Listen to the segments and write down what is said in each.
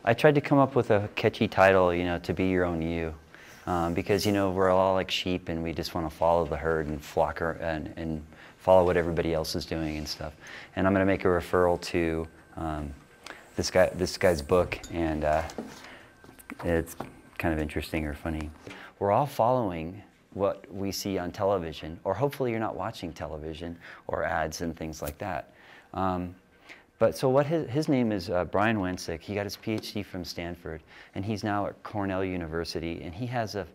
I tried to come up with a catchy title, you know, to be your own you. Because, you know, we're all like sheep and we just want to follow the herd and flock and follow what everybody else is doing and stuff. And I'm going to make a referral to this guy's book, and it's kind of interesting or funny. We're all following what we see on television, or hopefully you're not watching television or ads and things like that. But so what his name is Brian Wensick. He got his PhD from Stanford, and he's now at Cornell University, and he has a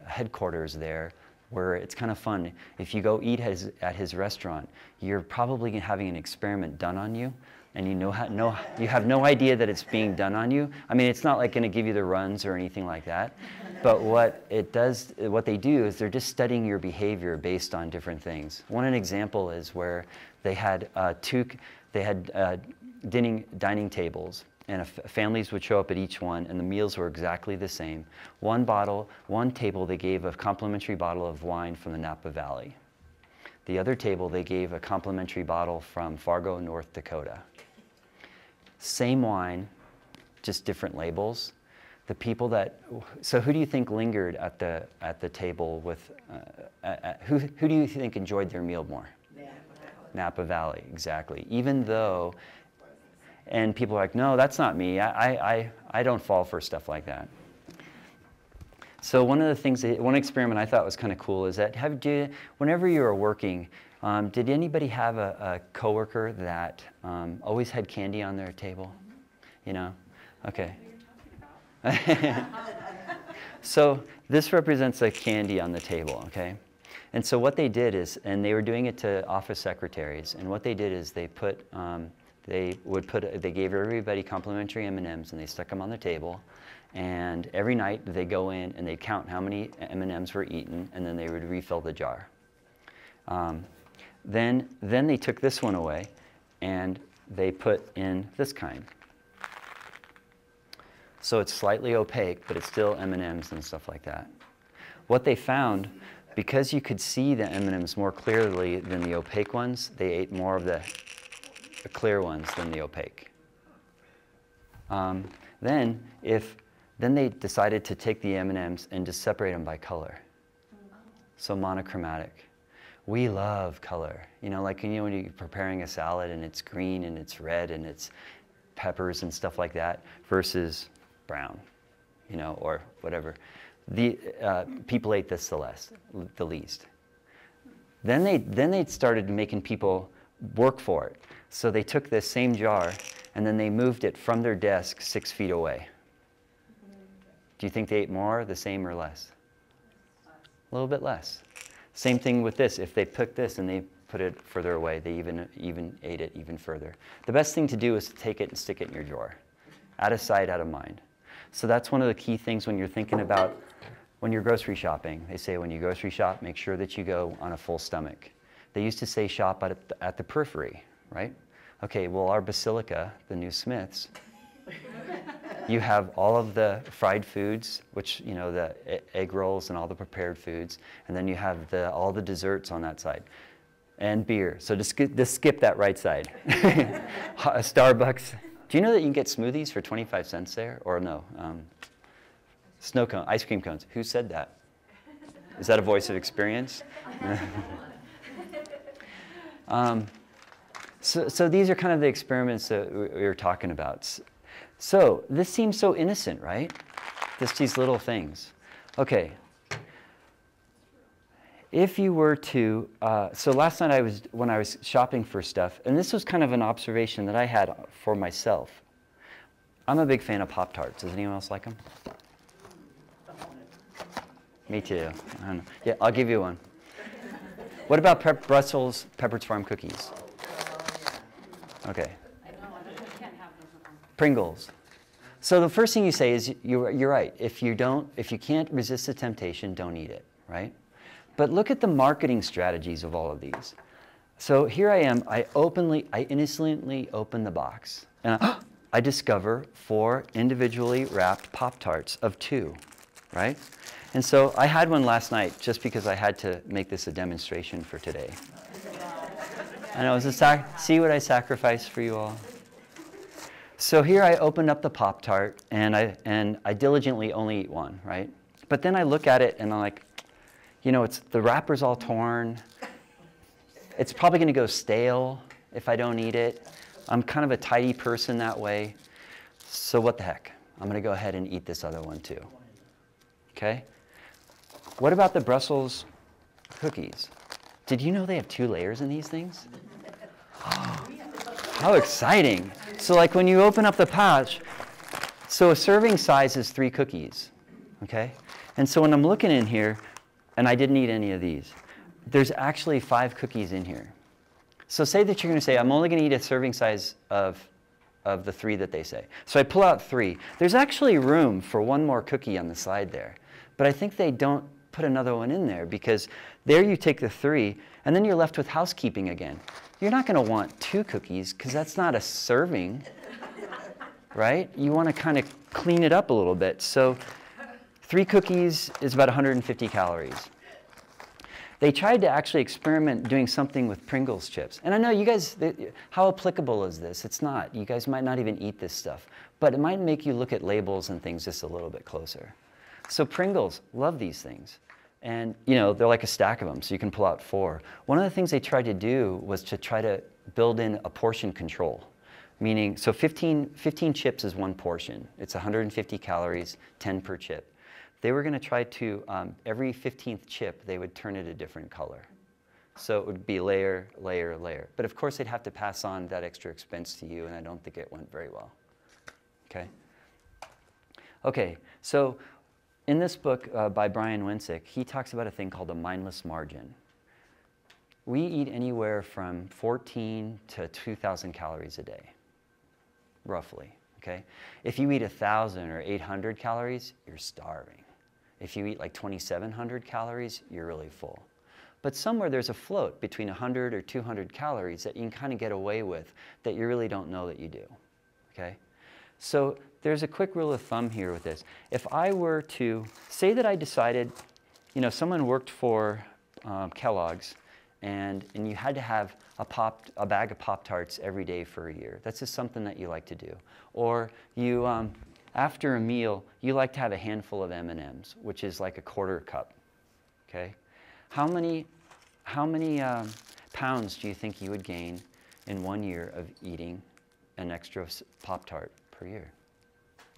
headquarters there where it's kind of fun. If you go eat at his restaurant, you're probably having an experiment done on you, and you have no idea that it's being done on you. I mean, it's not like going to give you the runs or anything like that, but what they do is they're just studying your behavior based on different things. One example is where they had dining tables, and families would show up at each one, and the meals were exactly the same. One table they gave a complimentary bottle of wine from the Napa Valley. The other table they gave a complimentary bottle from Fargo, North Dakota. Same wine, just different labels. So who do you think lingered at the table with? Who do you think enjoyed their meal more? Napa Valley, exactly. Even though, and people are like, no, that's not me. I don't fall for stuff like that. So one of the things, one experiment I thought was kind of cool is that whenever you were working, did anybody have a coworker that always had candy on their table? You know? Okay. So this represents a candy on the table, okay? And so what they did is, and they were doing it to office secretaries, and what they did is they gave everybody complimentary M&Ms and they stuck them on the table, and every night they go in and they'd count how many M&Ms were eaten, and then they would refill the jar. Then they took this one away and they put in this kind. So it's slightly opaque, but it's still M&Ms and stuff like that. What they found, because you could see the M&Ms more clearly than the opaque ones, they ate more of the clear ones than the opaque. Then they decided to take the M&Ms and just separate them by color. So monochromatic. We love color. You know, like, you know, when you're preparing a salad and it's green and it's red and it's peppers and stuff like that versus brown, you know, or whatever. People ate this the least. Then they started making people work for it. So they took this same jar and then they moved it from their desk 6 feet away. Do you think they ate more, the same, or less? A little bit less. Same thing with this. If they took this and they put it further away, they even ate it even further. The best thing to do is to take it and stick it in your drawer. Out of sight, out of mind. So that's one of the key things when you're thinking about when you're grocery shopping. They say when you grocery shop, make sure that you go on a full stomach. They used to say shop at the periphery, right? Okay, well, our Basilica, the new Smiths, you have all of the fried foods, which, you know, the egg rolls and all the prepared foods, and then you have all the desserts on that side, and beer. So just skip that right side. Starbucks. Do you know that you can get smoothies for 25 cents there? Or no? Snow cone, ice cream cones. Who said that? Is that a voice of experience? So these are kind of the experiments that we were talking about. So this seems so innocent, right? Just these little things. Okay. If you were to, so last night when I was shopping for stuff, and this was kind of an observation that I had for myself. I'm a big fan of Pop-Tarts. Does anyone else like them? Me too. I don't know. Yeah, I'll give you one. What about Brussels Pepperidge Farm cookies? Okay. Pringles. So the first thing you say is you're right. If you can't resist the temptation, don't eat it, right? But look at the marketing strategies of all of these. So here I am. I innocently open the box, and I discover 4 individually wrapped Pop-Tarts of 2, right? And so I had one last night just because I had to make this a demonstration for today. And it was see what I sacrificed for you all. So here I opened up the Pop-Tart, and I diligently only eat one, right? But then I look at it, and I'm like, you know, the wrapper's all torn. It's probably going to go stale if I don't eat it. I'm kind of a tidy person that way. So what the heck? I'm going to go ahead and eat this other one too. Okay? What about the Brussels cookies? Did you know they have 2 layers in these things? Oh, how exciting. So like when you open up the pouch, so a serving size is 3 cookies. Okay? And so when I'm looking in here, and I didn't eat any of these, there's actually 5 cookies in here. So say that you're going to say, I'm only going to eat a serving size of the 3 that they say. So I pull out 3. There's actually room for 1 more cookie on the side there. But I think they don't put another one in there because there you take the 3, and then you're left with housekeeping again. You're not going to want 2 cookies because that's not a serving, right? You want to kind of clean it up a little bit. So 3 cookies is about 150 calories. They tried to actually experiment doing something with Pringles chips. And I know you guys, how applicable is this? It's not. You guys might not even eat this stuff. But it might make you look at labels and things just a little bit closer. So Pringles, love these things. And you know, they're like a stack of them, so you can pull out 4. One of the things they tried to do was to try to build in a portion control. Meaning, so 15 chips is 1 portion. It's 150 calories, 10 per chip. They were going to try to, every 15th chip, they would turn it a different color. So it would be layer, layer, layer. But of course, they'd have to pass on that extra expense to you, and I don't think it went very well. Okay? Okay, so in this book by Brian Winsick, he talks about a thing called a mindless margin. We eat anywhere from 14 to 2,000 calories a day, roughly. Okay? If you eat 1,000 or 800 calories, you're starving. If you eat like 2,700 calories, you're really full. But somewhere there's a float between 100 or 200 calories that you can kind of get away with that you really don't know that you do. Okay? So there's a quick rule of thumb here with this. If I were to say that I decided, you know, someone worked for Kellogg's and you had to have a bag of Pop-Tarts every day for a year. That's just something that you like to do. Or you, after a meal, you like to have a handful of M&Ms, which is like a 1/4 cup. Okay? How many pounds do you think you would gain in 1 year of eating an extra Pop-Tart per year?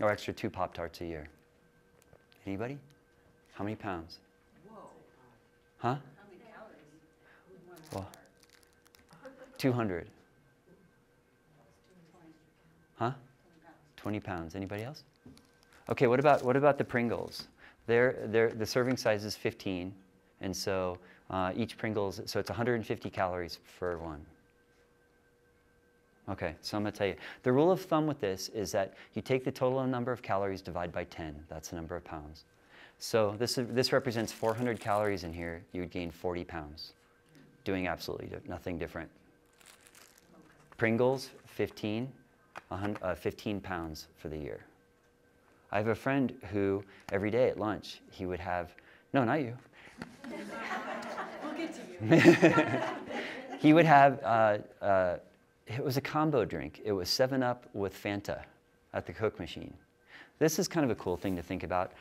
Or extra 2 Pop-Tarts a year? Anybody? How many pounds? Whoa. Huh? How many calories? Well, 200. Huh? 20 pounds. Anybody else? Okay, what about the Pringles? The serving size is 15, and so each Pringles, so it's 150 calories for 1. Okay, so I'm going to tell you. The rule of thumb with this is that you take the total number of calories, divide by 10. That's the number of pounds. So this represents 400 calories in here. You would gain 40 pounds, doing absolutely nothing different. Pringles, 15 pounds for the year. I have a friend who, every day at lunch, he would have, no, not you. We'll get to you. He would have, it was a combo drink. It was 7-Up with Fanta at the Coke machine. This is kind of a cool thing to think about.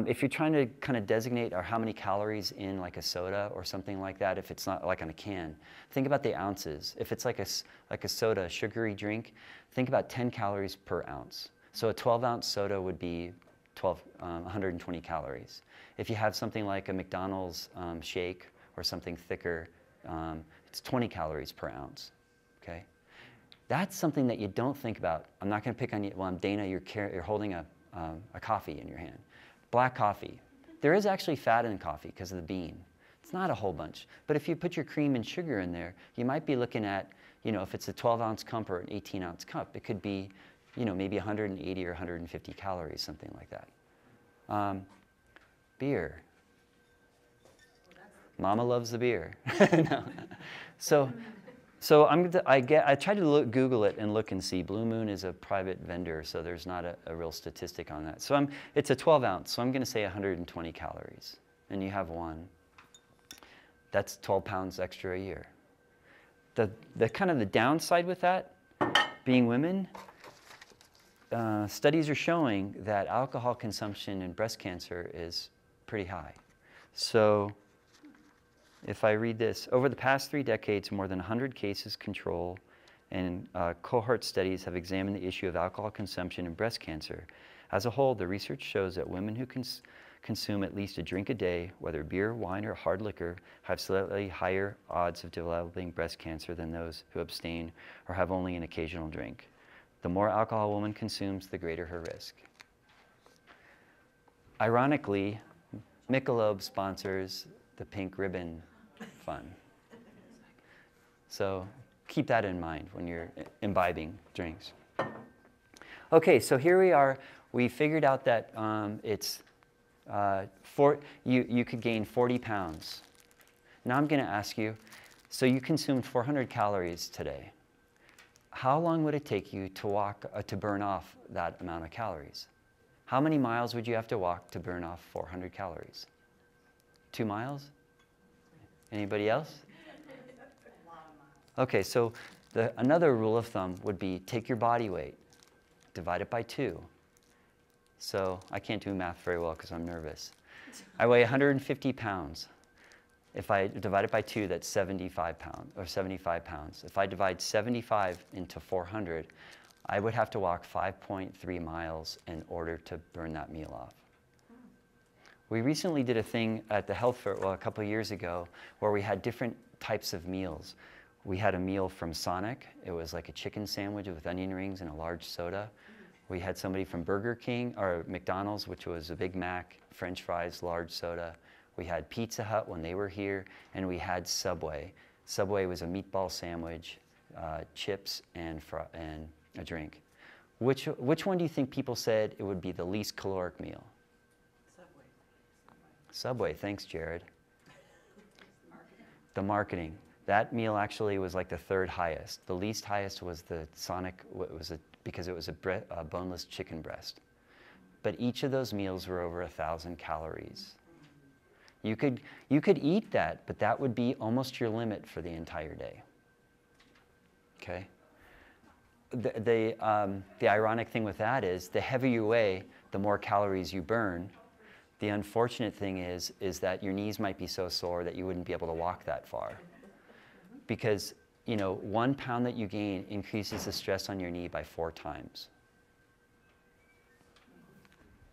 If you're trying to kind of designate or how many calories in like a soda or something like that, if it's not like on a can, think about the ounces. If it's like a soda, a sugary drink, think about 10 calories per ounce. So a 12-ounce soda would be 120 calories. If you have something like a McDonald's shake or something thicker, it's 20 calories per ounce. Okay? That's something that you don't think about. I'm not going to pick on you. Well, I'm Dana. You're holding a coffee in your hand. Black coffee. There is actually fat in coffee because of the bean. It's not a whole bunch. But if you put your cream and sugar in there, you might be looking at, you know, if it's a 12-ounce cup or an 18-ounce cup, it could be, you know, maybe 180 or 150 calories, something like that. Beer. Mama loves the beer. No. So I tried to Google it and look and see. Blue Moon is a private vendor, so there's not a real statistic on that. So it's a 12-ounce, so I'm going to say 120 calories. And you have 1. That's 12 pounds extra a year. The kind of the downside with that, being women, studies are showing that alcohol consumption in breast cancer is pretty high. So if I read this, over the past 3 decades, more than 100 cases control and cohort studies have examined the issue of alcohol consumption in breast cancer. As a whole, the research shows that women who consume at least a drink a day, whether beer, wine, or hard liquor, have slightly higher odds of developing breast cancer than those who abstain or have only an occasional drink. The more alcohol a woman consumes, the greater her risk. Ironically, Michelob sponsors the Pink Ribbon Fund. So keep that in mind when you're imbibing drinks. Okay, so here we are. We figured out that you could gain 40 pounds. Now I'm going to ask you, so you consumed 400 calories today. How long would it take you to walk to burn off that amount of calories? How many miles would you have to walk to burn off 400 calories? 2 miles? Anybody else? Okay, so another rule of thumb would be take your body weight, divide it by 2. So I can't do math very well because I'm nervous. I weigh 150 pounds. If I divide it by 2, that's 75 pounds. If I divide 75 into 400, I would have to walk 5.3 miles in order to burn that meal off. We recently did a thing at the health fair, well, a couple of years ago, where we had different types of meals. We had a meal from Sonic. It was like a chicken sandwich with onion rings and a large soda. We had somebody from Burger King, or McDonald's, which was a Big Mac, French fries, large soda. We had Pizza Hut when they were here, and we had Subway. Subway was a meatball sandwich, chips, and a drink. Which one do you think people said it would be the least caloric meal? Subway. Subway, thanks, Jared. The marketing. That meal actually was like the 3rd highest. The least highest was the Sonic, because it was a boneless chicken breast. But each of those meals were over 1,000 calories. You could eat that, but that would be almost your limit for the entire day. Okay? The ironic thing with that is the heavier you weigh, the more calories you burn. The unfortunate thing is that your knees might be so sore that you wouldn't be able to walk that far. Because, 1 pound that you gain increases the stress on your knee by 4 times.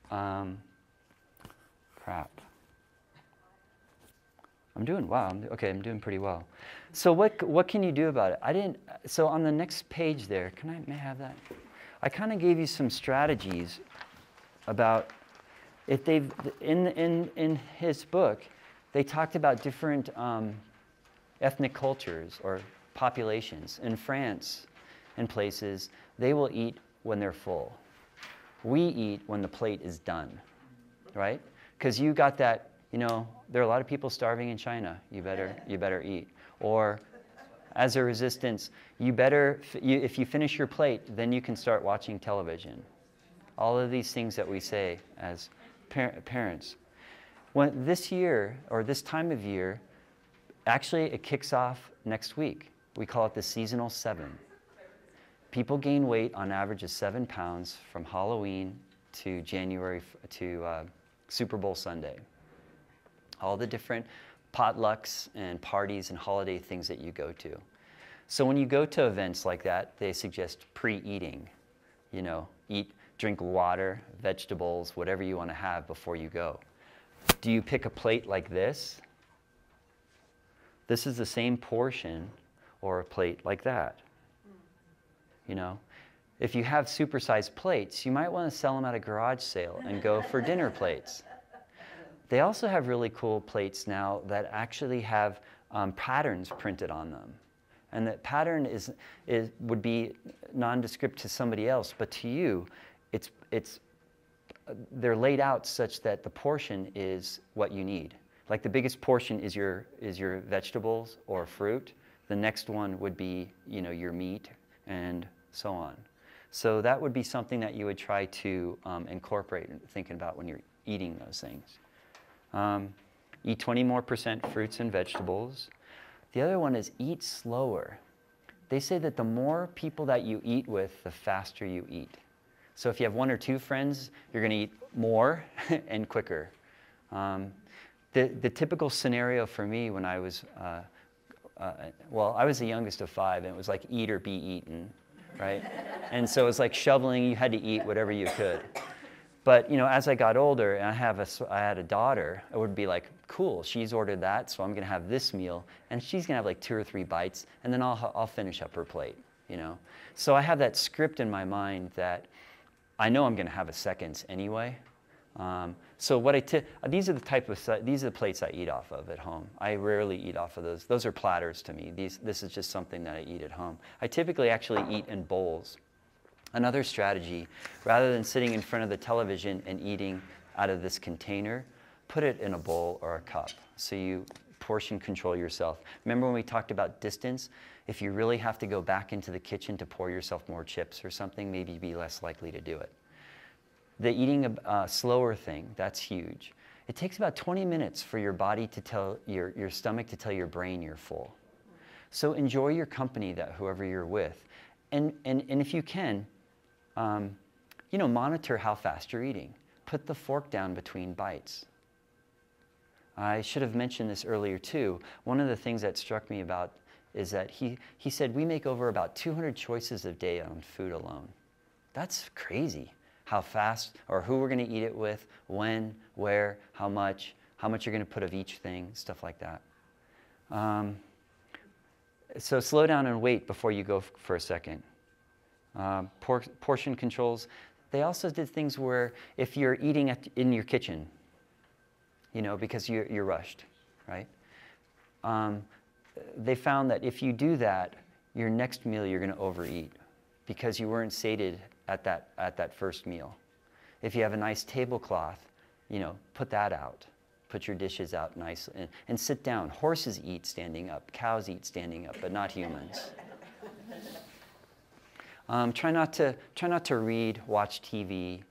Crap. I'm doing wow. I'm doing pretty well. So what can you do about it? So on the next page there, may I have that? I kind of gave you some strategies about if they've in his book, they talked about different ethnic cultures or populations. In France and places, they will eat when they're full. We eat when the plate is done, right? Because you got that, there are a lot of people starving in China. You better eat. Or as a resistance, if you finish your plate, then you can start watching television. All of these things that we say as parents. This year, or this time of year, actually it kicks off next week. We call it the seasonal 7. People gain weight on average of 7 pounds from Halloween to Super Bowl Sunday. All the different potlucks and parties and holiday things that you go to. So when you go to events like that, they suggest pre-eating. Drink water, vegetables, whatever you want to have before you go. Do you pick a plate like this? This is the same portion, or a plate like that. If you have supersized plates, you might want to sell them at a garage sale and go for dinner plates. They also have really cool plates now that actually have patterns printed on them. And that pattern would be nondescript to somebody else, but to you, they're laid out such that the portion is what you need. Like the biggest portion is your vegetables or fruit. The next one would be your meat and so on. So that would be something that you would try to incorporate and thinking about when you're eating those things. Eat 20% more fruits and vegetables. The other one is eat slower. They say that the more people that you eat with, the faster you eat. So if you have 1 or 2 friends, you're going to eat more and quicker. The typical scenario for me when I was, well, I was the youngest of 5, and it was like eat or be eaten, right? And so it was like shoveling. You had to eat whatever you could. But you know, as I got older and I had a daughter, it would be like, cool, she's ordered that, so I'm going to have this meal, and she's going to have like 2 or 3 bites, and then I'll finish up her plate, you know? So I have that script in my mind that I know I'm going to have a seconds anyway. So what these are the plates I eat off of at home. I rarely eat off of those. Those are platters to me. This is just something that I eat at home. I typically actually eat in bowls. Another strategy, rather than sitting in front of the television and eating out of this container, put it in a bowl or a cup so you portion control yourself. Remember when we talked about distance? If you really have to go back into the kitchen to pour yourself more chips or something, maybe you'd be less likely to do it. The eating a slower thing, that's huge. It takes about 20 minutes for your body to tell your stomach to tell your brain you're full. So enjoy your company, that whoever you're with. And if you can, you know, monitor how fast you're eating. Put the fork down between bites. I should have mentioned this earlier too. One of the things that struck me about is that he said we make over about 200 choices a day on food alone. That's crazy. How fast, or who we're going to eat it with, when, where, how much you're going to put of each thing, stuff like that. So slow down and wait before you go for a second. Portion controls. They also did things where if you're eating in your kitchen, you know, because you're rushed, right? They found that if you do that, your next meal you're going to overeat because you weren't sated at that first meal. If you have a nice tablecloth, you know, put that out. Put your dishes out nice and sit down. Horses eat standing up. Cows eat standing up, but not humans. Try not to read, watch TV,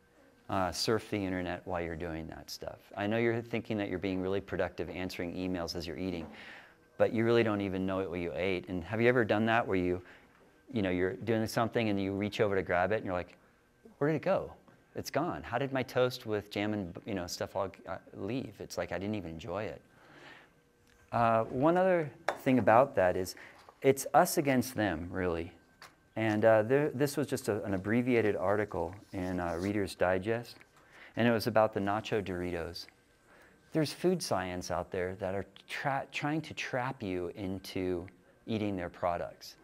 surf the internet while you're doing that stuff. I know you're thinking that you're being really productive answering emails as you're eating, but you really don't even know what you ate. And have you ever done that where you know, you're doing something and you reach over to grab it and you're like, where did it go? It's gone. How did my toast with jam and, you know, stuff all leave? It's like I didn't even enjoy it. One other thing about that is it's us against them, really. And this was just an abbreviated article in Reader's Digest, and it was about the nacho Doritos. There's food science out there that are trying to trap you into eating their products.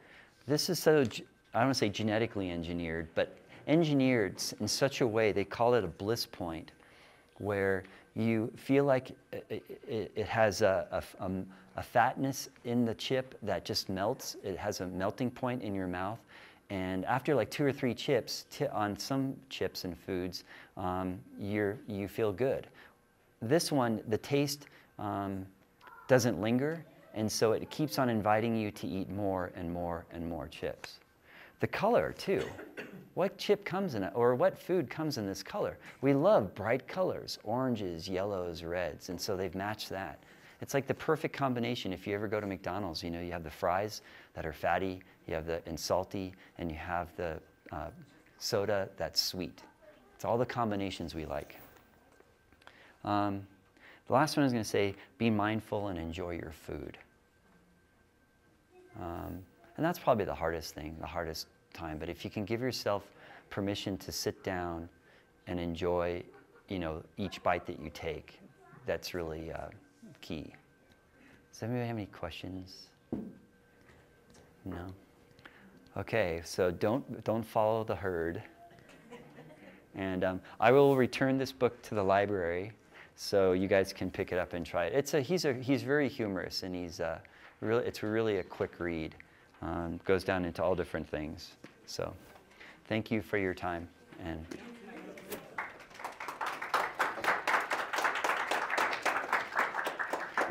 This is so, I don't want to say genetically engineered, but engineered in such a way, they call it a bliss point, where you feel like it has a fatness in the chip that just melts. It has a melting point in your mouth. And after like 2 or 3 chips, on some chips and foods, you feel good. This one, the taste doesn't linger, and so it keeps on inviting you to eat more and more and more chips. The color, too. What chip comes in it, or what food comes in this color? We love bright colors, oranges, yellows, reds, and so they've matched that. It's like the perfect combination. If you ever go to McDonald's, you know, you have the fries that are fatty, you have and salty, and you have the soda that's sweet. It's all the combinations we like. The last one I was going to say, be mindful and enjoy your food. And that's probably the hardest thing, the hardest time. But if you can give yourself permission to sit down and enjoy, you know, each bite that you take, that's really key. Does anybody have any questions? No? Okay, so don't follow the herd. And I will return this book to the library so you guys can pick it up and try it. He's very humorous, and it's really a quick read. Goes down into all different things. So thank you for your time. And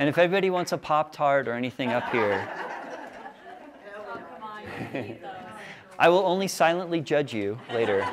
if anybody wants a Pop-Tart or anything up here, I will only silently judge you later.